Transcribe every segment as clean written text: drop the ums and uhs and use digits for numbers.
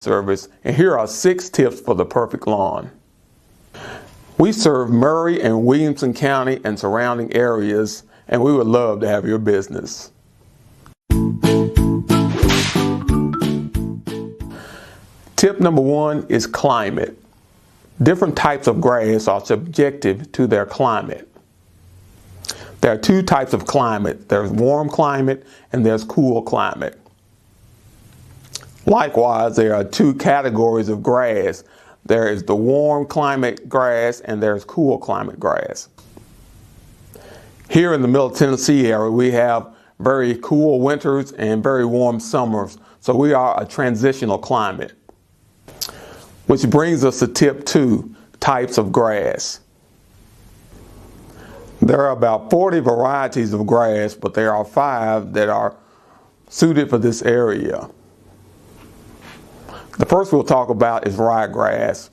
service, and here are 6 tips for the perfect lawn. We serve Murray and Williamson County and surrounding areas, and we would love to have your business. Tip number 1 is climate. Different types of grass are subjective to their climate. There are 2 types of climate. There's warm climate and there's cool climate. Likewise, there are 2 categories of grass. There is the warm climate grass and there's cool climate grass. Here in the Middle Tennessee area, we have very cool winters and very warm summers. So we are a transitional climate. Which brings us to tip 2, types of grass. There are about 40 varieties of grass, but there are 5 that are suited for this area. The first we'll talk about is ryegrass.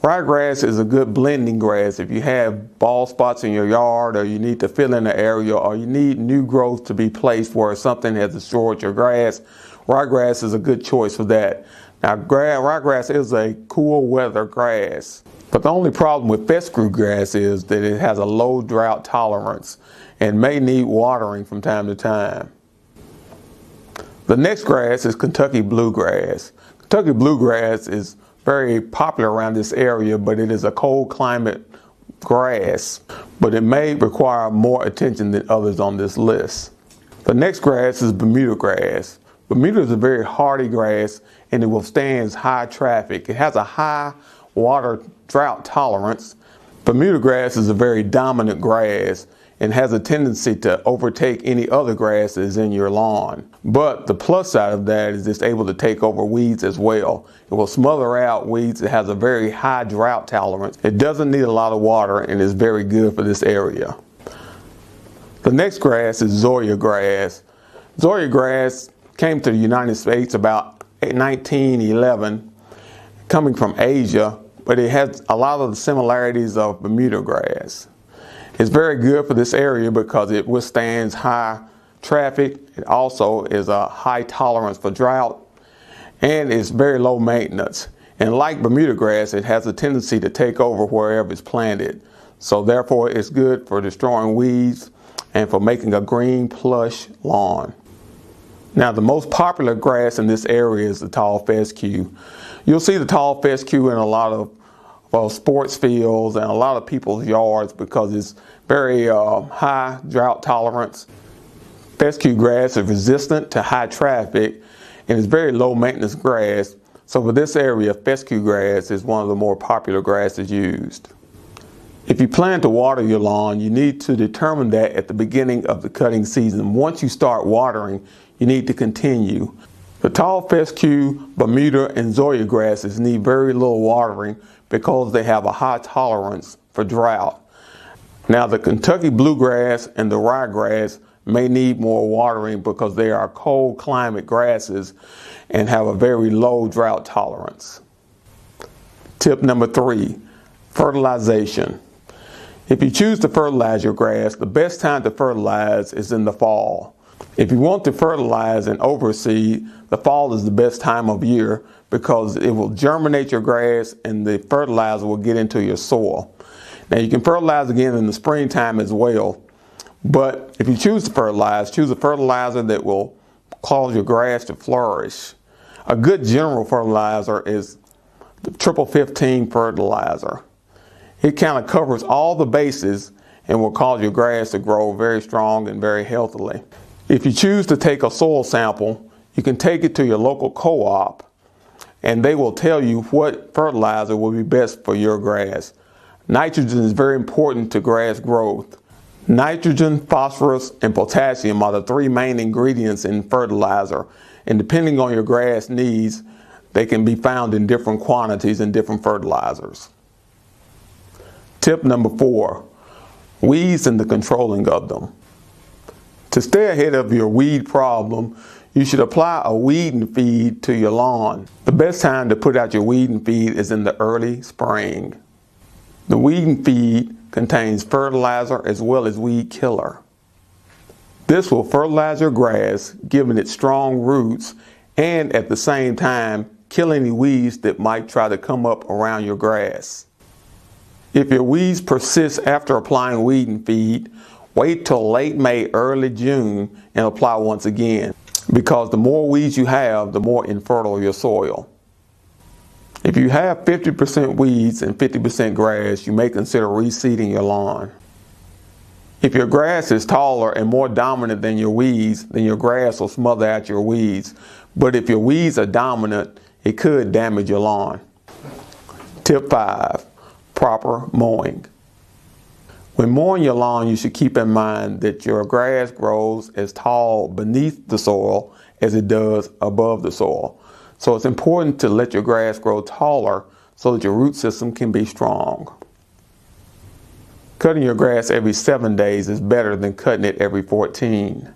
Ryegrass is a good blending grass if you have bald spots in your yard, or you need to fill in an area, or you need new growth to be placed where something has destroyed your grass. Ryegrass is a good choice for that. Now, ryegrass is a cool weather grass, but the only problem with fescue grass is that it has a low drought tolerance and may need watering from time to time. The next grass is Kentucky bluegrass. Kentucky bluegrass is very popular around this area, but it is a cold climate grass, but it may require more attention than others on this list. The next grass is Bermuda grass. Bermuda is a very hardy grass and it withstands high traffic. It has a high water drought tolerance. Bermuda grass is a very dominant grass and has a tendency to overtake any other grasses in your lawn. But the plus side of that is it's able to take over weeds as well. It will smother out weeds. It has a very high drought tolerance. It doesn't need a lot of water and is very good for this area. The next grass is Zoysia grass. Zoysia grass came to the United States about 1911, coming from Asia, but it has a lot of the similarities of Bermuda grass. It's very good for this area because it withstands high traffic. It also is a high tolerance for drought, and it's very low maintenance. And like Bermuda grass, it has a tendency to take over wherever it's planted. So therefore, it's good for destroying weeds and for making a green plush lawn. Now, the most popular grass in this area is the tall fescue. You'll see the tall fescue in a lot of sports fields and a lot of people's yards because it's very high drought tolerance. Fescue grass is resistant to high traffic and it's very low maintenance grass. So for this area, fescue grass is one of the more popular grasses used. If you plan to water your lawn, you need to determine that at the beginning of the cutting season. Once you start watering, you need to continue. The tall fescue, Bermuda, and Zoysia grasses need very little watering because they have a high tolerance for drought. Now, the Kentucky bluegrass and the ryegrass may need more watering because they are cold climate grasses and have a very low drought tolerance. Tip number 3, fertilization. If you choose to fertilize your grass, the best time to fertilize is in the fall. If you want to fertilize and overseed, the fall is the best time of year because it will germinate your grass and the fertilizer will get into your soil. Now, you can fertilize again in the springtime as well, but if you choose to fertilize, choose a fertilizer that will cause your grass to flourish. A good general fertilizer is the 1515 fertilizer. It kind of covers all the bases and will cause your grass to grow very strong and very healthily. If you choose to take a soil sample, you can take it to your local co-op and they will tell you what fertilizer will be best for your grass. Nitrogen is very important to grass growth. Nitrogen, phosphorus, and potassium are the 3 main ingredients in fertilizer, and depending on your grass needs, they can be found in different quantities in different fertilizers. Tip number 4, weeds and the controlling of them. To stay ahead of your weed problem, you should apply a weeding feed to your lawn. The best time to put out your weeding feed is in the early spring. The weeding feed contains fertilizer as well as weed killer. This will fertilize your grass, giving it strong roots, and at the same time kill any weeds that might try to come up around your grass. If your weeds persist after applying weeding feed, wait till late May, early June and apply once again, because the more weeds you have, the more infertile your soil. If you have 50% weeds and 50% grass, you may consider reseeding your lawn. If your grass is taller and more dominant than your weeds, then your grass will smother out your weeds. But if your weeds are dominant, it could damage your lawn. Tip 5. Proper mowing. When mowing your lawn, you should keep in mind that your grass grows as tall beneath the soil as it does above the soil. So it's important to let your grass grow taller so that your root system can be strong. Cutting your grass every 7 days is better than cutting it every 14.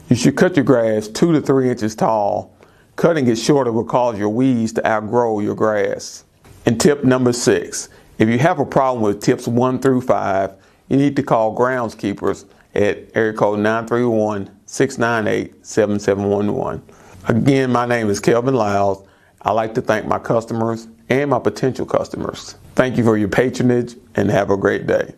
You should cut your grass 2 to 3 inches tall. Cutting it shorter will cause your weeds to outgrow your grass. And tip number 6, if you have a problem with tips 1 through 5, you need to call groundskeepers at area code 931-698-7711. Again, my name is Kelvin Lyles. I'd like to thank my customers and my potential customers. Thank you for your patronage and have a great day.